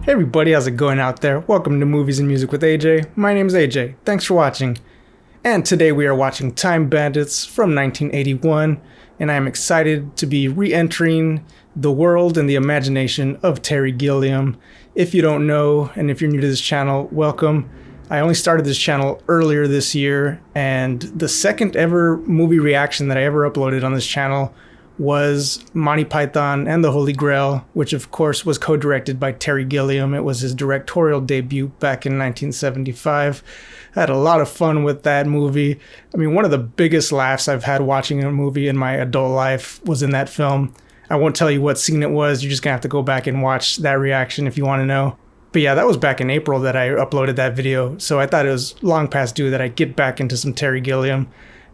Hey everybody, how's it going out there? Welcome to Movies and Music with AJ. My name is AJ. Thanks for watching. And today we are watching Time Bandits from 1981, and I am excited to be re-entering the world and the imagination of Terry Gilliam. If you don't know, and if you're new to this channel, welcome. I only started this channel earlier this year, and the second ever movie reaction that I ever uploaded on this channel was Monty Python and the Holy Grail, which of course was co-directed by Terry Gilliam. It was his directorial debut back in 1975. I had a lot of fun with that movie. I mean, one of the biggest laughs I've had watching a movie in my adult life was in that film. I won't tell you what scene it was. You're just gonna have to go back and watch that reaction if you want to know. But yeah, that was back in April that I uploaded that video, so I thought it was long past due that I get back into some Terry Gilliam.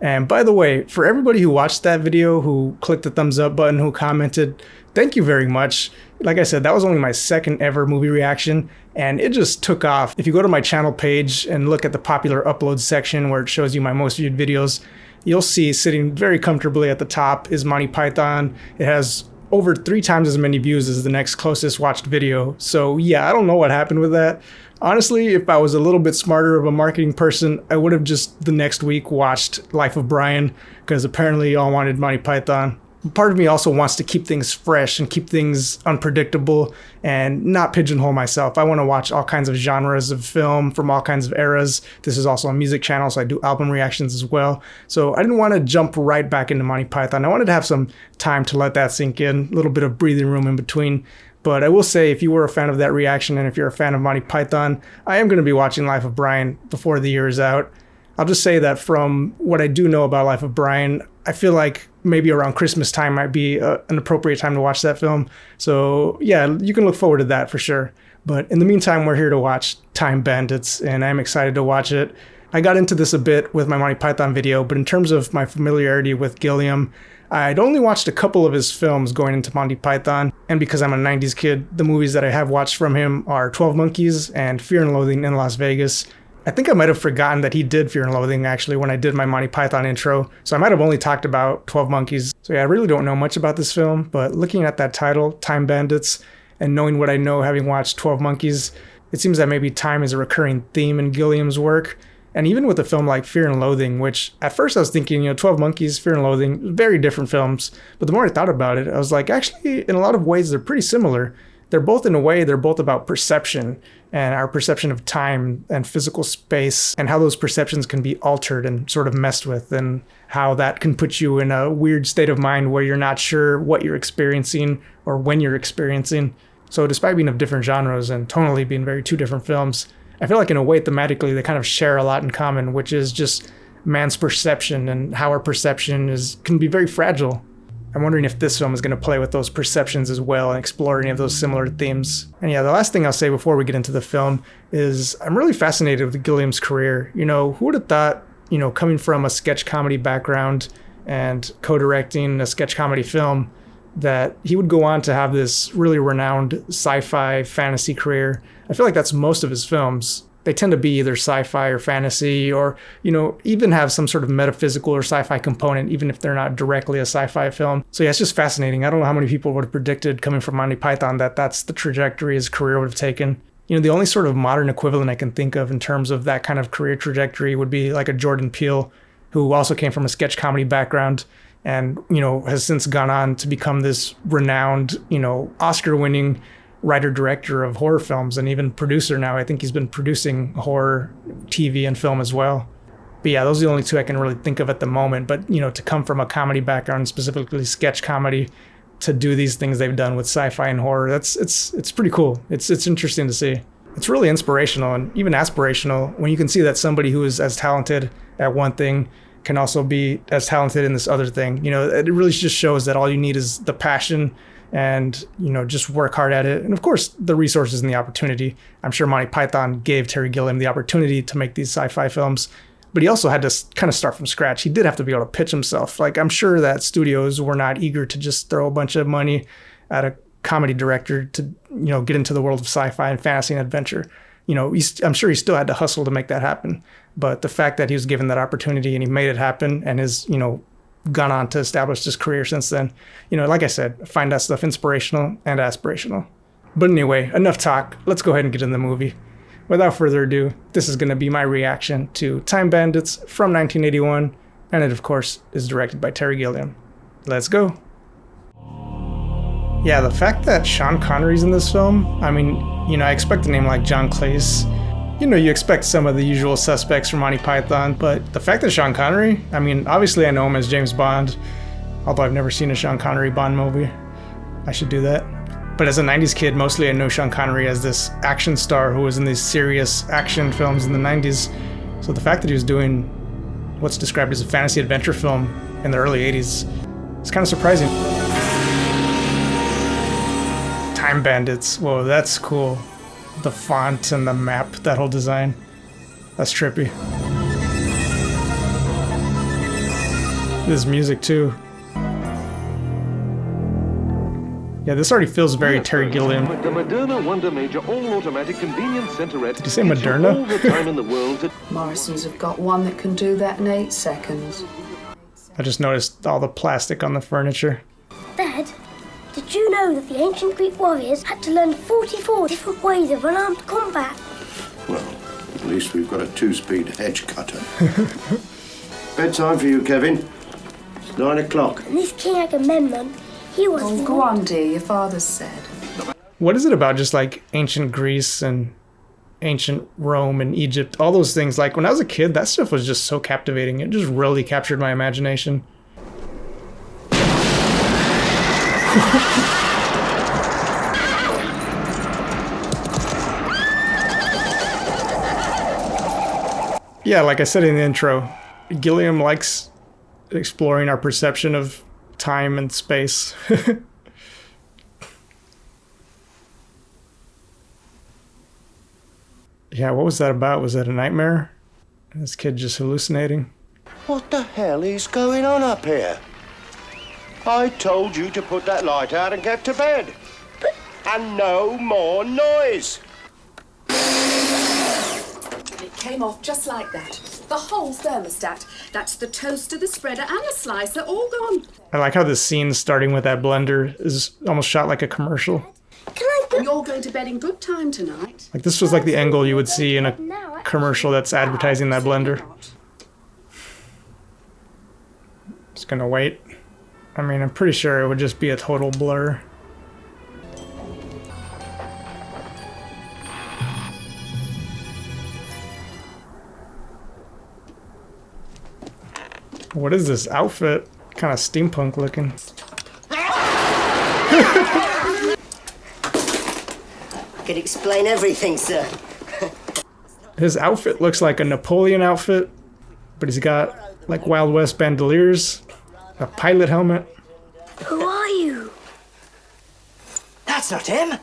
And by the way, for everybody who watched that video, who clicked the thumbs up button, who commented, thank you very much. Like I said, that was only my second ever movie reaction, and it just took off. If you go to my channel page and look at the popular uploads section where it shows you my most viewed videos, you'll see sitting very comfortably at the top is Monty Python. It has over 3 times as many views as the next closest watched video. So yeah, I don't know what happened with that. Honestly, if I was a little bit smarter of a marketing person, I would have just the next week watched Life of Brian, because apparently y'all wanted Monty Python. Part of me also wants to keep things fresh and keep things unpredictable and not pigeonhole myself. I want to watch all kinds of genres of film from all kinds of eras. This is also a music channel, so I do album reactions as well. So I didn't want to jump right back into Monty Python. I wanted to have some time to let that sink in, a little bit of breathing room in between. But I will say, if you were a fan of that reaction and if you're a fan of Monty Python, I am going to be watching Life of Brian before the year is out. I'll just say that from what I do know about Life of Brian, I feel like maybe around Christmas time might be an appropriate time to watch that film. So yeah, you can look forward to that for sure. But in the meantime, we're here to watch Time Bandits, and I'm excited to watch it. I got into this a bit with my Monty Python video, but in terms of my familiarity with Gilliam, I'd only watched a couple of his films going into Monty Python, and because I'm a 90s kid, the movies that I have watched from him are 12 Monkeys and Fear and Loathing in Las Vegas. I think I might have forgotten that he did Fear and Loathing actually when I did my Monty Python intro, so I might have only talked about 12 Monkeys. So yeah, I really don't know much about this film, but looking at that title, Time Bandits, and knowing what I know having watched 12 Monkeys, it seems that maybe time is a recurring theme in Gilliam's work. And even with a film like Fear and Loathing, which at first I was thinking, 12 Monkeys, Fear and Loathing, very different films. But the more I thought about it, I was like, actually, in a lot of ways, they're pretty similar. They're both about perception and our perception of time and physical space and how those perceptions can be altered and sort of messed with, and how that can put you in a weird state of mind where you're not sure what you're experiencing or when you're experiencing. So despite being of different genres and tonally being very two different films, I feel like in a way thematically they kind of share a lot in common, which is just man's perception and how our perception can be very fragile. I'm wondering if this film is going to play with those perceptions as well and explore any of those similar themes. And yeah, the last thing I'll say before we get into the film is I'm really fascinated with Gilliam's career. Who would have thought, coming from a sketch comedy background and co-directing a sketch comedy film, that he would go on to have this really renowned sci-fi fantasy career. I feel like that's most of his films. They tend to be either sci-fi or fantasy, or, even have some sort of metaphysical or sci-fi component, even if they're not directly a sci-fi film. So yeah, it's just fascinating. I don't know how many people would have predicted coming from Monty Python that that's the trajectory his career would have taken. The only sort of modern equivalent I can think of in terms of that kind of career trajectory would be like a Jordan Peele, who also came from a sketch comedy background and, has since gone on to become this renowned, Oscar-winning writer-director of horror films and even producer now. I think he's been producing horror TV and film as well. But yeah, those are the only two I can really think of at the moment. But, to come from a comedy background, specifically sketch comedy, to do these things they've done with sci-fi and horror, it's pretty cool. It's interesting to see. It's really inspirational and even aspirational when you can see that somebody who is as talented at one thing can also be as talented in this other thing. It really just shows that all you need is the passion and, just work hard at it. And of course, the resources and the opportunity. I'm sure Monty Python gave Terry Gilliam the opportunity to make these sci-fi films, but he also had to kind of start from scratch. He did have to be able to pitch himself. Like, I'm sure that studios were not eager to just throw a bunch of money at a comedy director to, get into the world of sci-fi and fantasy and adventure. I'm sure he still had to hustle to make that happen. But the fact that he was given that opportunity and he made it happen and has, gone on to establish his career since then, like I said, I find that stuff inspirational and aspirational. But anyway, enough talk. Let's go ahead and get in the movie. Without further ado, this is going to be my reaction to Time Bandits from 1981, and it of course is directed by Terry Gilliam. Let's go. Yeah, the fact that Sean Connery's in this film, I mean, you know, I expect a name like John Cleese. You know, you expect some of the usual suspects from Monty Python, but the fact that Sean Connery, I mean, obviously I know him as James Bond, although I've never seen a Sean Connery Bond movie. I should do that. But as a 90s kid, mostly I know Sean Connery as this action star who was in these serious action films in the 90s. So the fact that he was doing what's described as a fantasy adventure film in the early 80s, it's kind of surprising. Time Bandits, whoa, that's cool. The font and the map, that whole design, that's trippy. This music too. Yeah, this already feels very Terry Gilliam. The Moderna Wonder Major all-automatic convenience centerette. Did you say Moderna? All the time in the world. Morrison's have got one that can do that in 8 seconds. I just noticed all the plastic on the furniture. Dad, did you know that the ancient Greek warriors had to learn 44 different ways of unarmed combat? Well, at least we've got a 2-speed hedge cutter. Bedtime for you, Kevin. It's 9 o'clock. And this King Agamemnon, he was... Oh, go on, dear, your father said. What is it about just like ancient Greece and ancient Rome and Egypt, all those things? Like when I was a kid, that stuff was just so captivating. It just really captured my imagination. Yeah, like I said in the intro, Gilliam likes exploring our perception of time and space. Yeah, what was that about? Was that a nightmare? This kid just hallucinating? What the hell is going on up here? I told you to put that light out and get to bed. And no more noise. It came off just like that. The whole thermostat. That's the toaster, the spreader, and the slicer all gone. I like how this scene starting with that blender is almost shot like a commercial. Can I go? You're going to bed in good time tonight. Like this was like the angle you would see in a commercial that's advertising that blender. Just gonna wait. I mean, I'm pretty sure it would just be a total blur. What is this outfit? Kind of steampunk looking. I could explain everything, sir. His outfit looks like a Napoleon outfit, but he's got like Wild West bandoliers, a pilot helmet. Who are you? That's not him.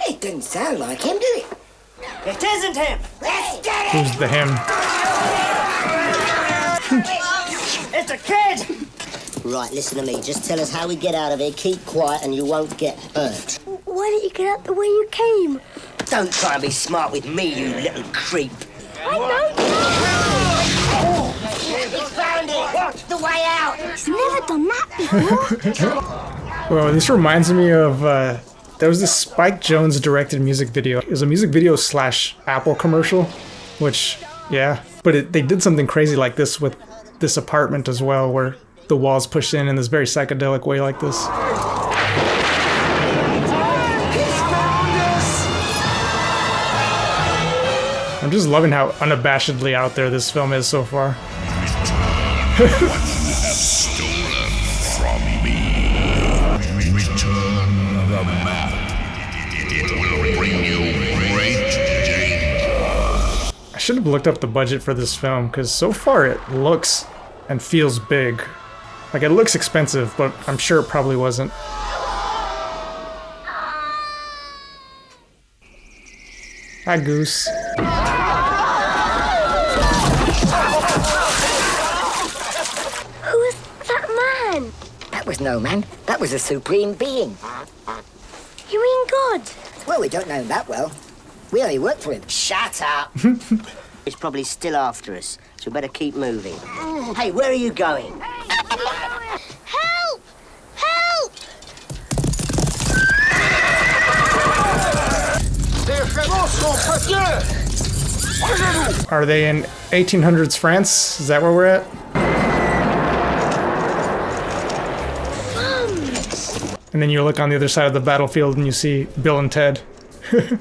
It didn't sound like him, did it? It isn't him. Let's get it. Who's the him? It's a kid. Right, listen to me. Just tell us how we get out of here. Keep quiet and you won't get hurt. Why didn't you get out the way you came? Don't try and be smart with me, you little creep. I don't know. He's found it. What? The way out. He's never done that before. Well, this reminds me of, there was this Spike Jonze directed music video. It was a music video / Apple commercial, which, yeah. But they did something crazy like this with this apartment as well, where the walls pushed in this very psychedelic way like this. I'm just loving how unabashedly out there this film is so far. Stolen from me. Return the map. It will bring you great danger. I should have looked up the budget for this film, because so far it looks and feels big. Like, it looks expensive, but I'm sure it probably wasn't. Hi, Goose. Who was that man? That was no man. That was a supreme being. You mean God? Well, we don't know him that well. We only work for him. Shut up. He's probably still after us, so we better keep moving. Hey, where are you going? Help! Help! Are they in 1800s France? Is that where we're at? And then you look on the other side of the battlefield and you see Bill and Ted. That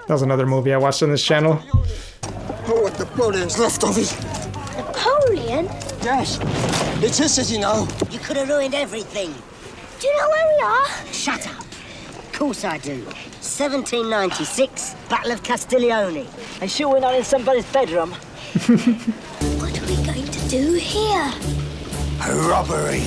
was another movie I watched on this channel. Oh, what Napoleon's left of it. Napoleon? Yes. It's his, you know. You could have ruined everything. Do you know where we are? Shut up. Of course I do. 1796, Battle of Castiglione. And sure we're not in somebody's bedroom. What are we going to do here? A robbery.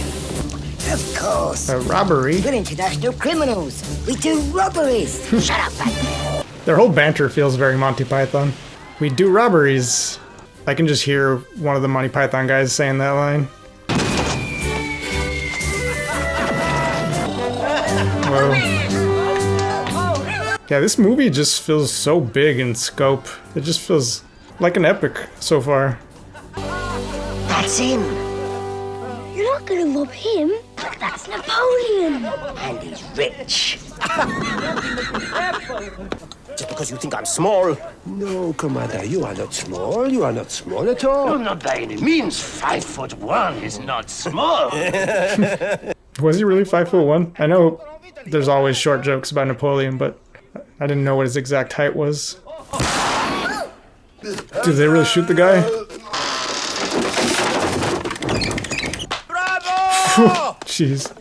Of course. A robbery? We're international criminals. We do robberies. Shut up, back there. Their whole banter feels very Monty Python. We do robberies. I can just hear one of the Monty Python guys saying that line. Whoa. Yeah, this movie just feels so big in scope. It just feels like an epic so far. That's him. You're not going to rob him. That's Napoleon. And he's rich. Just because you think I'm small. No, Commander, you are not small. You are not small at all. Not by any means. 5'1" is not small. Was he really 5'1"? I know there's always short jokes about Napoleon, but I didn't know what his exact height was. Did they really shoot the guy? Bravo! Jeez.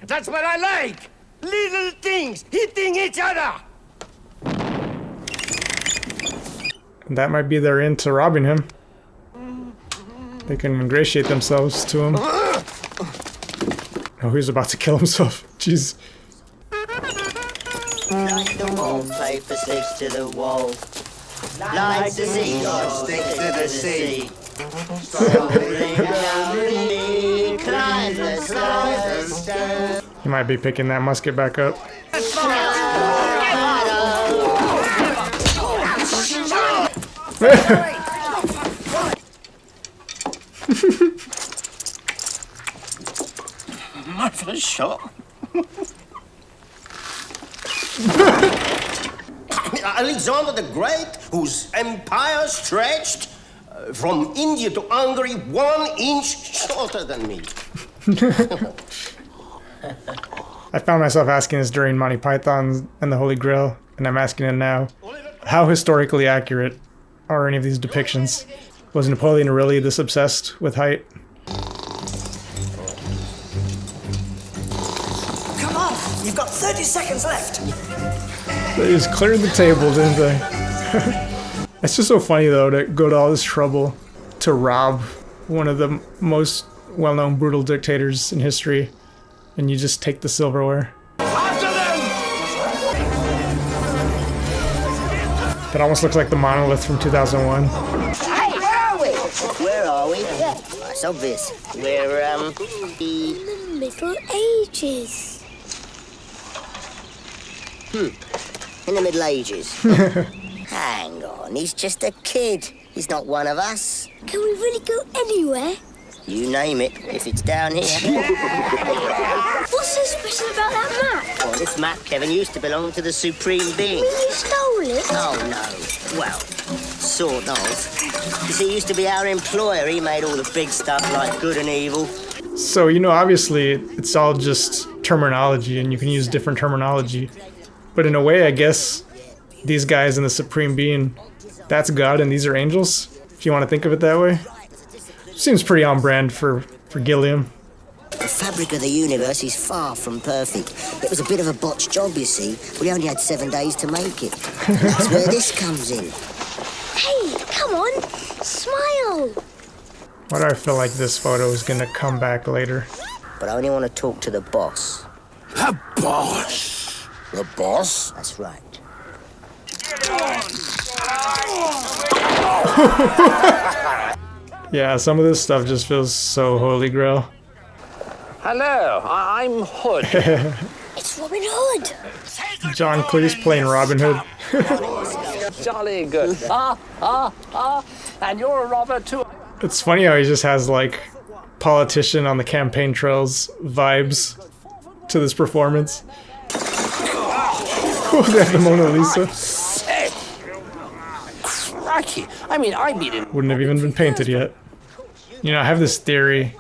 That's what I like. Little things hitting each other. That might be their end to robbing him. They can ingratiate themselves to him. Oh, he's about to kill himself. Jeez. Like the wallpaper sticks to the wall. Like the sea sticks to the sea. Slowly down the climb the stairs. He might be picking that musket back up. Not for sure. Alexander the Great, whose empire stretched from India to Hungary 1 inch shorter than me. I found myself asking this during Monty Python and the Holy Grail, and I'm asking it now. How historically accurate are any of these depictions? Was Napoleon really this obsessed with height? Come on, you've got 30 seconds left. They just cleared the table, didn't they? It's just so funny, though, to go to all this trouble to rob one of the most well-known brutal dictators in history, and you just take the silverware. That almost looks like the monolith from 2001. Hey, where are we? Where are we? Yeah, it's obvious. We're, In the Middle Ages. in the Middle Ages. Hang on, he's just a kid. He's not one of us. Can we really go anywhere? You name it, if it's down here. What's so special about that map? Well, this map, Kevin, used to belong to the Supreme Being. You stole it? Oh, no. Well, sort of. You see, he used to be our employer. He made all the big stuff like good and evil. So, you know, obviously, it's all just terminology, and you can use different terminology. But in a way, I guess, these guys in the Supreme Being, that's God and these are angels, if you want to think of it that way. Seems pretty on brand for Gilliam. The fabric of the universe is far from perfect. It was a bit of a botched job, you see. We only had 7 days to make it. That's where this comes in. Hey, come on, smile. Why do I feel like this photo is gonna come back later? But I only want to talk to the boss. The boss? The boss? That's right. Yeah, some of this stuff just feels so Holy Grail. Hello, I'm Hood. It's Robin Hood. John Cleese playing Robin Hood. Jolly good. And you're a robber too. It's funny how he just has like politician on the campaign trails vibes to this performance. Oh, they have the Mona Lisa. crikey. I mean, I mean it. Wouldn't have even been painted yet. You know, I have this theory.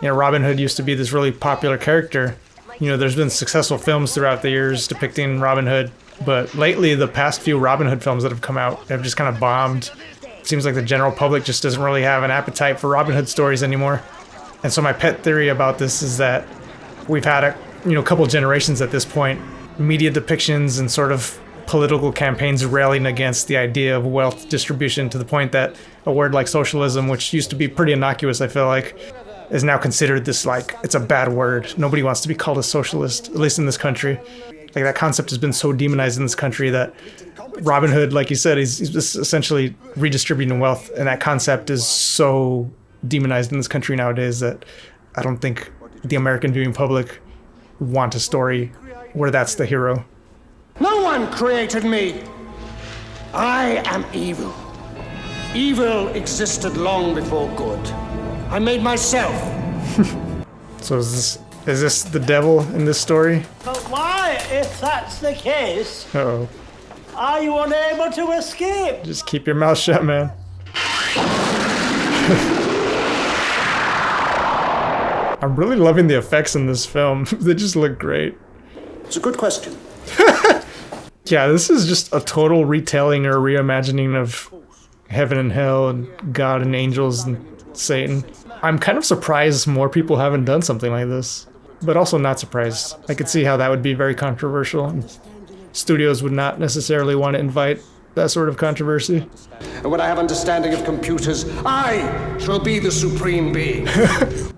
You know, Robin Hood used to be this really popular character. You know, there's been successful films throughout the years depicting Robin Hood, but lately the past few Robin Hood films that have come out have just kind of bombed. It seems like the general public just doesn't really have an appetite for Robin Hood stories anymore. And so my pet theory about this is that we've had a couple generations at this point, media depictions and sort of political campaigns railing against the idea of wealth distribution to the point that a word like socialism, which used to be pretty innocuous, I feel like, is now considered this, like, it's a bad word. Nobody wants to be called a socialist, at least in this country. Like, that concept has been so demonized in this country that Robin Hood, like you said, he's just essentially redistributing wealth, and that concept is so demonized in this country nowadays that I don't think the American viewing public want a story where that's the hero. No one created me. I am evil. Evil existed long before good. I made myself. So is this the devil in this story? But why, if that's the case, Uh-oh. are you unable to escape? Just keep your mouth shut, man. I'm really loving the effects in this film. They just look great. It's a good question. Yeah, this is just a total retelling or reimagining of heaven and hell and God and angels and Satan. I'm kind of surprised more people haven't done something like this, but also not surprised. I could see how that would be very controversial. Studios would not necessarily want to invite that sort of controversy. And when I have understanding of computers, I shall be the supreme being.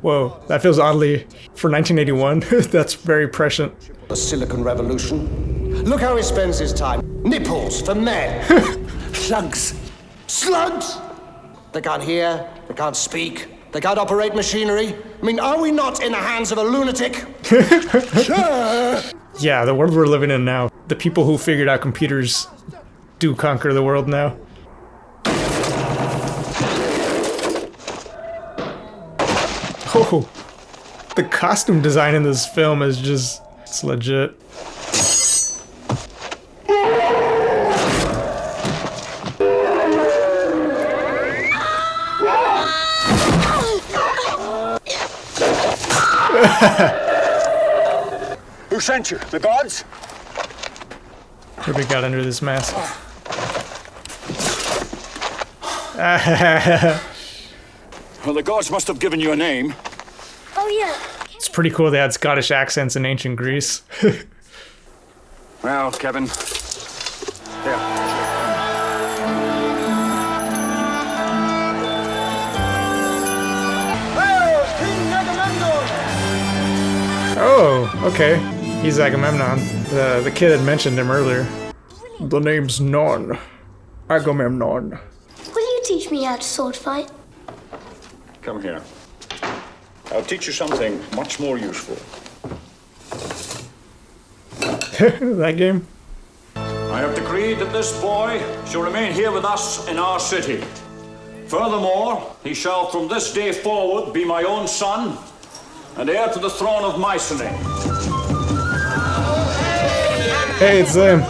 Whoa, that feels oddly, for 1981, that's very prescient. The Silicon Revolution. Look how he spends his time. Nipples for men. Slugs. Slugs! They can't hear, they can't speak, they can't operate machinery. I mean, are we not in the hands of a lunatic? Yeah, the world we're living in now. The people who figured out computers do conquer the world now. Oh, the costume design in this film is just, it's legit. Who sent you? The gods? What we got under this mask? Well, the gods must have given you a name. Oh, yeah. It's pretty cool they had Scottish accents in ancient Greece. Well, Kevin. Here. Oh, okay. He's Agamemnon. The kid had mentioned him earlier. The name's Non. Agamemnon. Will you teach me how to sword fight? Come here. I'll teach you something much more useful. That game? I have decreed that this boy shall remain here with us in our city. Furthermore, he shall from this day forward be my own son and heir to the throne of Mycenae. Hey, it's him.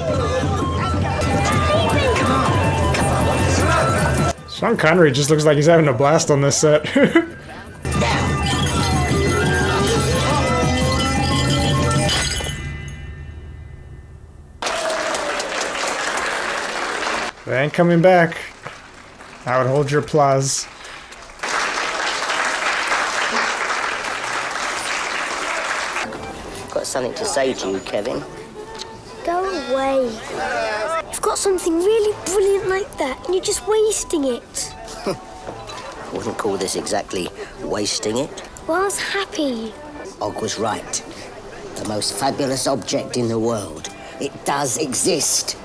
Sean Connery just looks like he's having a blast on this set. They ain't coming back. I would hold your applause. Got something to say to you, Kevin. Go away. You've got something really brilliant like that, and you're just wasting it. Wouldn't call this exactly wasting it. Well, I was happy. Og was right. The most fabulous object in the world. It does exist.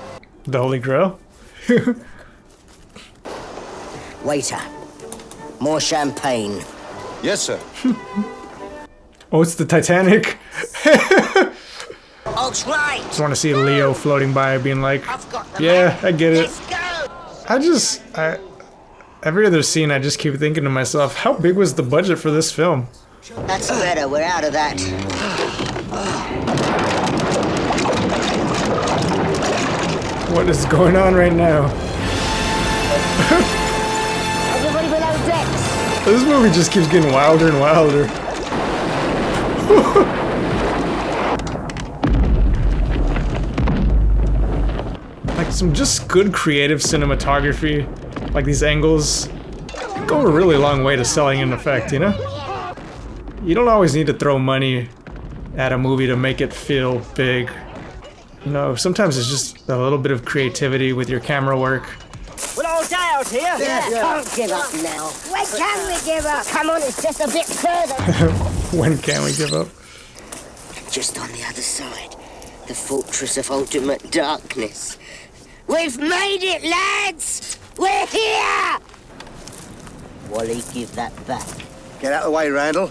The Holy Grail? Waiter, more champagne. Yes, sir. Oh, it's the Titanic. Og's right. Just want to see Leo floating by being like, yeah, I get it. Every other scene I just keep thinking to myself, how big was the budget for this film? That's better, we're out of that. What is going on right now? Everybody below decks. This movie just keeps getting wilder and wilder. Like some just good creative cinematography, like these angles, go a really long way to selling an effect, you know? You don't always need to throw money at a movie to make it feel big. You know, sometimes it's just a little bit of creativity with your camera work. We'll all die out here. Yeah. Can't give up now. When can we give up? Come on, it's just a bit further. When can we give up? Just on the other side, the fortress of ultimate darkness. We've made it, lads! We're here! Wally, give that back. Get out of the way, Randall.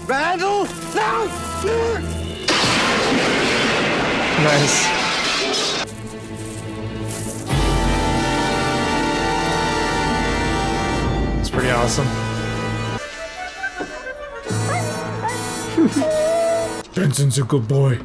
Randall! No! Nice. It's pretty awesome. Benson's a good boy.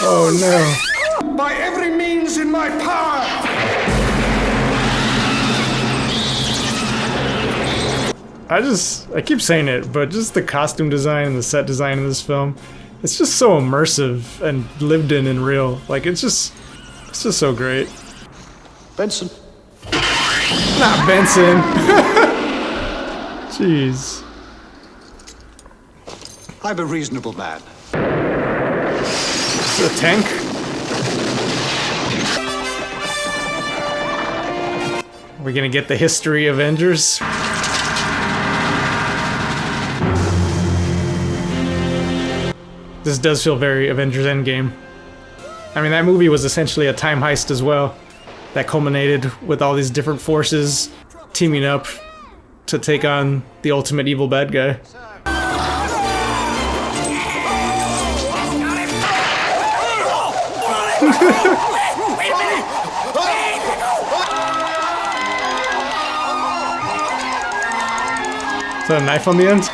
Oh no! By every means in my power! I keep saying it, but just the costume design and the set design in this film, it's just so immersive and lived in and real. Like, it's just so great. Benson. Not Benson! Jeez. I'm a reasonable man. Is it a tank? Are we gonna get the history Avengers? This does feel very Avengers Endgame. I mean, that movie was essentially a time heist as well, that culminated with all these different forces teaming up to take on the ultimate evil bad guy. Is that a knife on the end?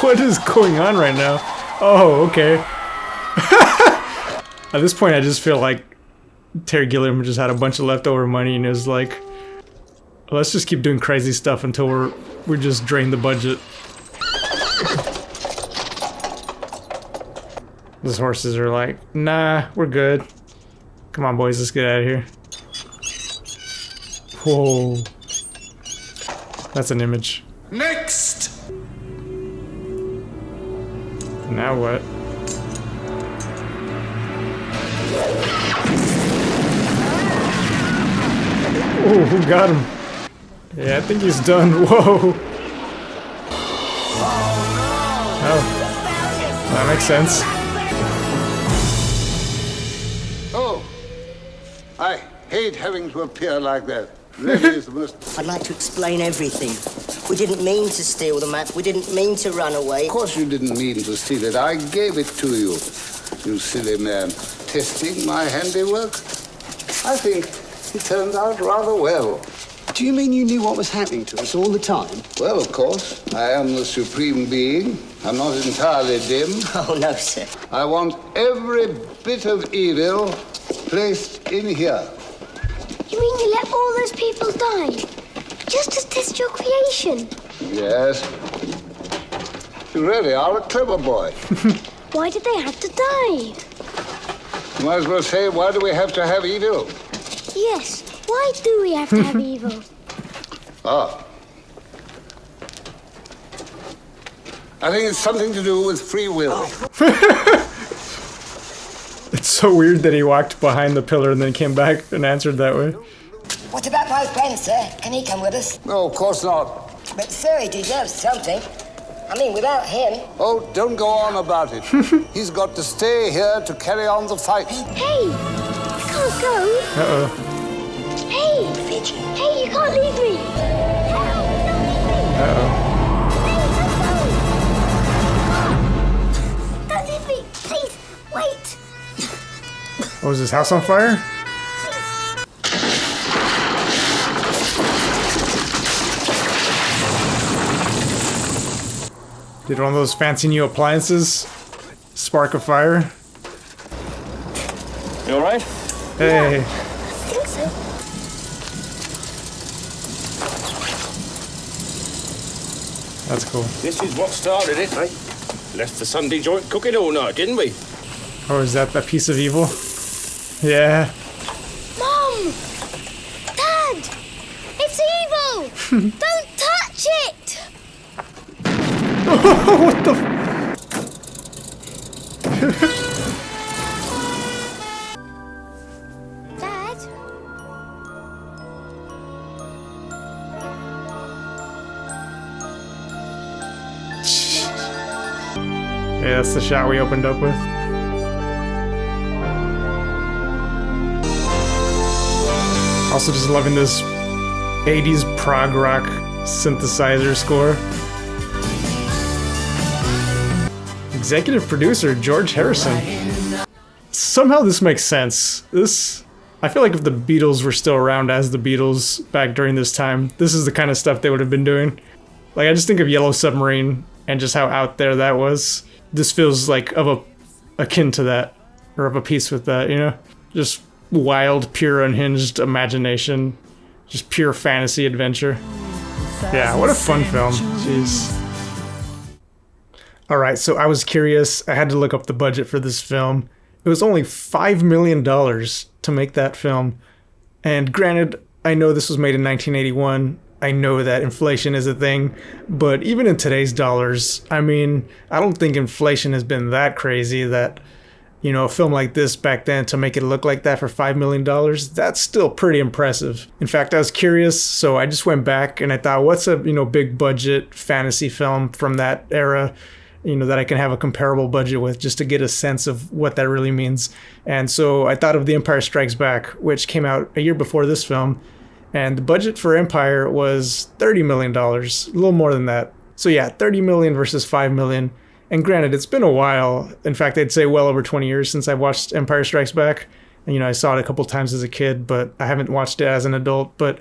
What is going on right now? Oh, okay. At this point, I just feel like Terry Gilliam just had a bunch of leftover money and is like, let's just keep doing crazy stuff until we just drain the budget. Those horses are like, nah, we're good. Come on, boys, let's get out of here. Whoa. That's an image. Next! Now what? Oh, who got him? Yeah, I think he's done. Whoa. Oh. That makes sense. Oh, I hate having to appear like that. Really is the most... I'd like to explain everything. We didn't mean to steal the map. We didn't mean to run away. Of course you didn't mean to steal it. I gave it to you, you silly man. Testing my handiwork? I think it turned out rather well. Do you mean you knew what was happening to us all the time? Well, of course. I am the supreme being. I'm not entirely dim. Oh, no, sir. I want every bit of evil placed in here. You mean you let all those people die? Just to test your creation? Yes. You really are a clever boy. Why did they have to die? You might as well say, why do we have to have evil? Yes, why do we have to have evil? Ah. I think it's something to do with free will. It's so weird that he walked behind the pillar and then came back and answered that way. What about my friend, sir? Can he come with us? No, of course not. But, sir, he deserves something. I mean, without him... Oh, don't go on about it. He's got to stay here to carry on the fight. Hey! You can't go! Uh-oh. Hey! Fidget. Hey, you can't leave me! Uh-oh. Don't leave me! Please, wait! Oh, is his house on fire? Did one of those fancy new appliances spark a fire? You alright? Hey. I think so. That's cool. This is what started it, eh? Left the Sunday joint cooking all night, didn't we? Oh, is that piece of evil? Yeah. Mom! Dad! It's evil! Don't touch it! What the Dad? Yeah, that's the shot we opened up with. Also just loving this 80s prog rock synthesizer score. Executive producer George Harrison. Somehow this makes sense. I feel like if the Beatles were still around as the Beatles back during this time, this is the kind of stuff they would have been doing. Like, I just think of Yellow Submarine and just how out there that was. This feels like akin to that, or of a piece with that, you know? Just wild, pure, unhinged imagination. Just pure fantasy adventure. Yeah, what a fun film. Jeez. Alright, so I was curious. I had to look up the budget for this film. It was only $5 million to make that film. And granted, I know this was made in 1981. I know that inflation is a thing, but even in today's dollars, I mean, I don't think inflation has been that crazy that, you know, a film like this back then, to make it look like that for $5 million, that's still pretty impressive. In fact, I was curious, so I just went back and I thought, what's a, you know, big budget fantasy film from that era, you know, that I can have a comparable budget with, just to get a sense of what that really means. And so I thought of The Empire Strikes Back, which came out a year before this film. And the budget for Empire was $30 million, a little more than that. So yeah, 30 million versus 5 million. And granted, it's been a while. In fact, I'd say well over 20 years since I've watched Empire Strikes Back. And, you know, I saw it a couple times as a kid, but I haven't watched it as an adult. But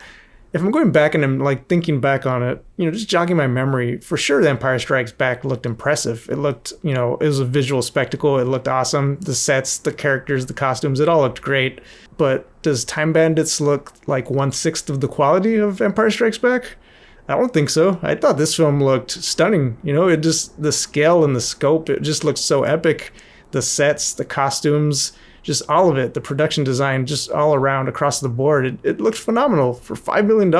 if I'm going back and I'm like thinking back on it, you know, just jogging my memory, for sure The Empire Strikes Back looked impressive. It looked, you know, it was a visual spectacle. It looked awesome. The sets, the characters, the costumes, it all looked great. But does Time Bandits look like 1/6 of the quality of Empire Strikes Back? I don't think so. I thought this film looked stunning. You know, it just, the scale and the scope, it just looked so epic. The sets, the costumes, just all of it, the production design, just all around across the board. It looked phenomenal for $5 million.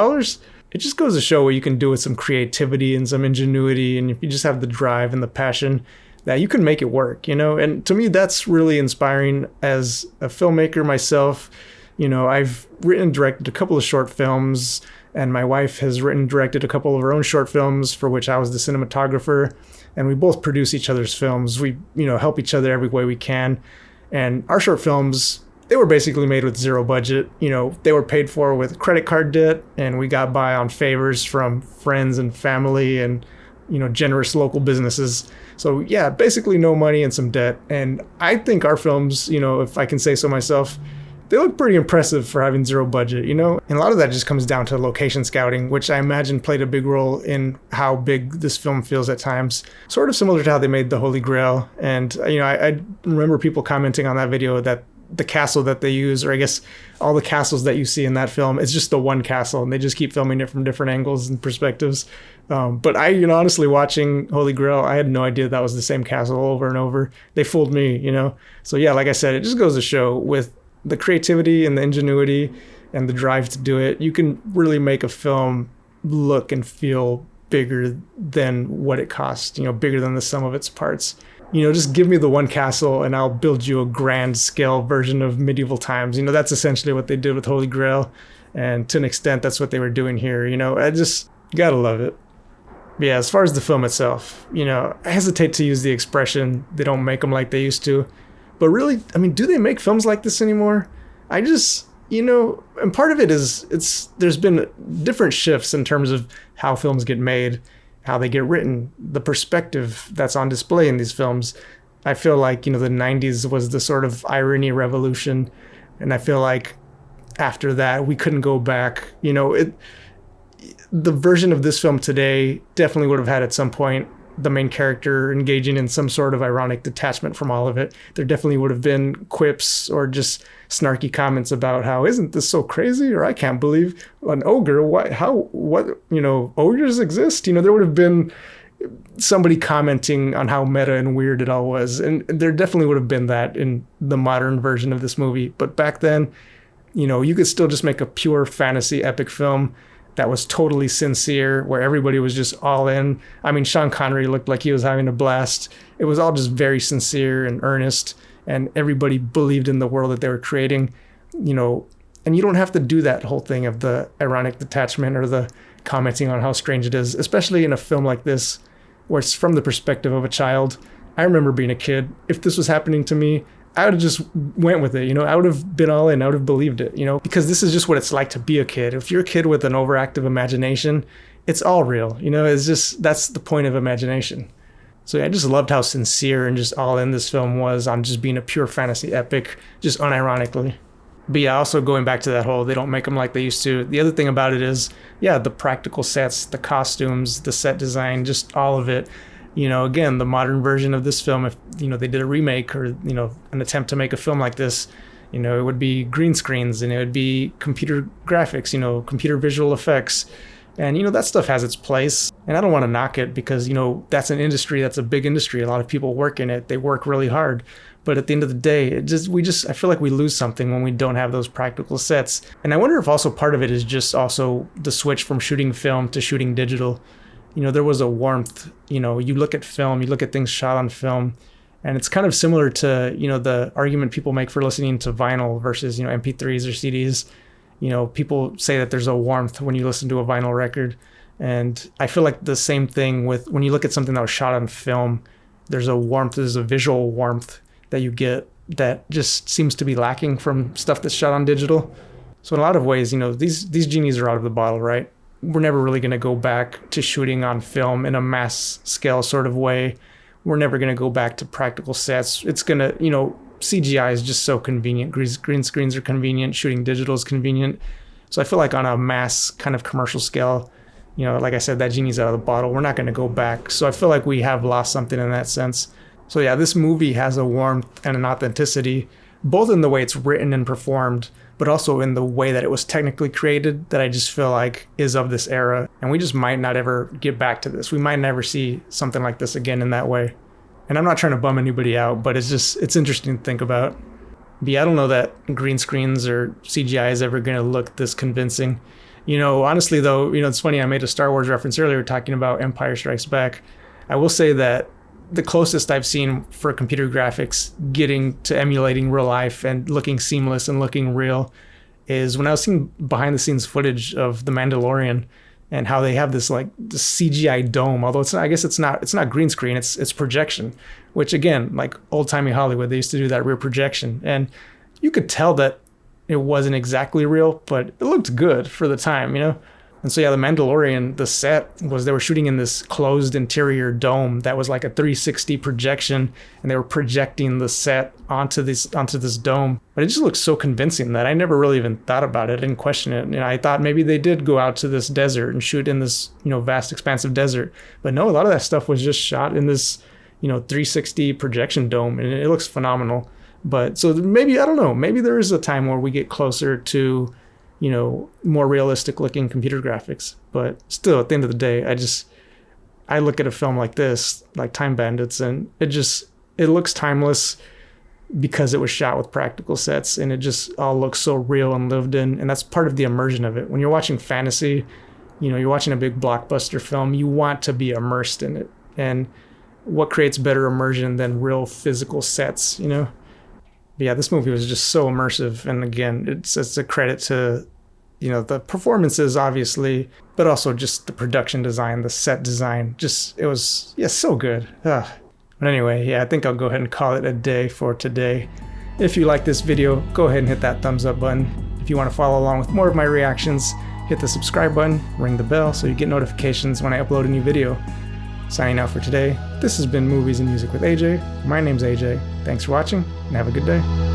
It just goes to show what you can do with some creativity and some ingenuity. And if you just have the drive and the passion, that you can make it work, you know? And to me, that's really inspiring as a filmmaker myself. You know, I've written and directed a couple of short films, and my wife has written and directed a couple of her own short films for which I was the cinematographer. And we both produce each other's films. We, you know, help each other every way we can. And our short films, they were basically made with zero budget. You know, they were paid for with credit card debt, and we got by on favors from friends and family and, you know, generous local businesses. So yeah, basically no money and some debt. And I think our films, you know, if I can say so myself, they look pretty impressive for having zero budget, you know? And a lot of that just comes down to location scouting, which I imagine played a big role in how big this film feels at times. Sort of similar to how they made the Holy Grail. And, you know, I remember people commenting on that video that the castle that they use, or I guess all the castles that you see in that film, is just the one castle, and they just keep filming it from different angles and perspectives. But I, you know, honestly, watching Holy Grail, I had no idea that was the same castle over and over. They fooled me, you know? So yeah, like I said, it just goes to show with the creativity and the ingenuity and the drive to do it, you can really make a film look and feel bigger than what it costs, you know, bigger than the sum of its parts. You know, just give me the one castle and I'll build you a grand scale version of medieval times. You know, that's essentially what they did with Holy Grail. And to an extent, that's what they were doing here. You know, I just gotta love it. But yeah, as far as the film itself, you know, I hesitate to use the expression, they don't make them like they used to. But really, I mean, do they make films like this anymore? I just, you know, and part of it is there's been different shifts in terms of how films get made, how they get written, the perspective that's on display in these films. I feel like, you know, the 90s was the sort of irony revolution. And I feel like after that, we couldn't go back. You know, the version of this film today definitely would have had at some point the main character engaging in some sort of ironic detachment from all of it. There definitely would have been quips or just snarky comments about how, isn't this so crazy? Or I can't believe an ogre. Ogres exist? There would have been somebody commenting on how meta and weird it all was. And there definitely would have been that in the modern version of this movie. But back then, you could still just make a pure fantasy epic film that was totally sincere, where everybody was just all in. I mean, Sean Connery looked like he was having a blast. It was all just very sincere and earnest, and everybody believed in the world that they were creating, and you don't have to do that whole thing of the ironic detachment or the commenting on how strange it is, especially in a film like this, where it's from the perspective of a child. I remember being a kid. If this was happening to me, I would have just went with it, I would have been all in, I would have believed it, because this is just what it's like to be a kid. If you're a kid with an overactive imagination, it's all real, it's just, that's the point of imagination. So yeah, I just loved how sincere and just all in this film was on just being a pure fantasy epic, just unironically. But yeah, also going back to that whole, they don't make them like they used to. The other thing about it is, yeah, the practical sets, the costumes, the set design, just all of it. Again, the modern version of this film, if, they did a remake or, an attempt to make a film like this, it would be green screens and it would be computer graphics, computer visual effects. And, that stuff has its place. And I don't want to knock it because, that's an industry, that's a big industry. A lot of people work in it. They work really hard. But at the end of the day, I feel like we lose something when we don't have those practical sets. And I wonder if also part of it is just also the switch from shooting film to shooting digital. There was a warmth, you look at film, you look at things shot on film, and it's kind of similar to, the argument people make for listening to vinyl versus, MP3s or CDs. People say that there's a warmth when you listen to a vinyl record. And I feel like the same thing with when you look at something that was shot on film, there's a warmth, there's a visual warmth that you get that just seems to be lacking from stuff that's shot on digital. So in a lot of ways, these genies are out of the bottle, right? We're never really going to go back to shooting on film in a mass scale sort of way. We're never going to go back to practical sets. It's going to, CGI is just so convenient. Green screens are convenient. Shooting digital is convenient. So I feel like on a mass kind of commercial scale, like I said, that genie's out of the bottle. We're not going to go back. So I feel like we have lost something in that sense. So yeah, this movie has a warmth and an authenticity, both in the way it's written and performed, but also in the way that it was technically created, that I just feel like is of this era. And we just might not ever get back to this. We might never see something like this again in that way. And I'm not trying to bum anybody out, but it's interesting to think about. But yeah, I don't know that green screens or CGI is ever going to look this convincing. Honestly though, it's funny, I made a Star Wars reference earlier talking about Empire Strikes Back. I will say that the closest I've seen for computer graphics getting to emulating real life and looking seamless and looking real is when I was seeing behind the scenes footage of The Mandalorian and how they have this CGI dome, although it's not green screen, it's projection, which again, like old timey Hollywood, they used to do that rear projection. And you could tell that it wasn't exactly real, but it looked good for the time, And so yeah, The Mandalorian, the set was, they were shooting in this closed interior dome that was like a 360 projection, and they were projecting the set onto this dome. But it just looked so convincing that I never really even thought about it, I didn't question it. I thought maybe they did go out to this desert and shoot in this, vast expansive desert. But no, a lot of that stuff was just shot in this, 360 projection dome, and it looks phenomenal. But so maybe, I don't know, maybe there is a time where we get closer to more realistic looking computer graphics. But still, at the end of the day, I look at a film like this, like Time Bandits, and it looks timeless because it was shot with practical sets, and it just all looks so real and lived in. And that's part of the immersion of it. When you're watching fantasy, you're watching a big blockbuster film, you want to be immersed in it. And what creates better immersion than real physical sets, But yeah, this movie was just so immersive. And again, it's a credit to, the performances, obviously, but also just the production design, the set design. It was so good. But anyway, yeah, I think I'll go ahead and call it a day for today. If you like this video, go ahead and hit that thumbs up button. If you want to follow along with more of my reactions, hit the subscribe button, ring the bell so you get notifications when I upload a new video. Signing out for today, this has been Movies and Music with AJ. My name's AJ. Thanks for watching, and have a good day.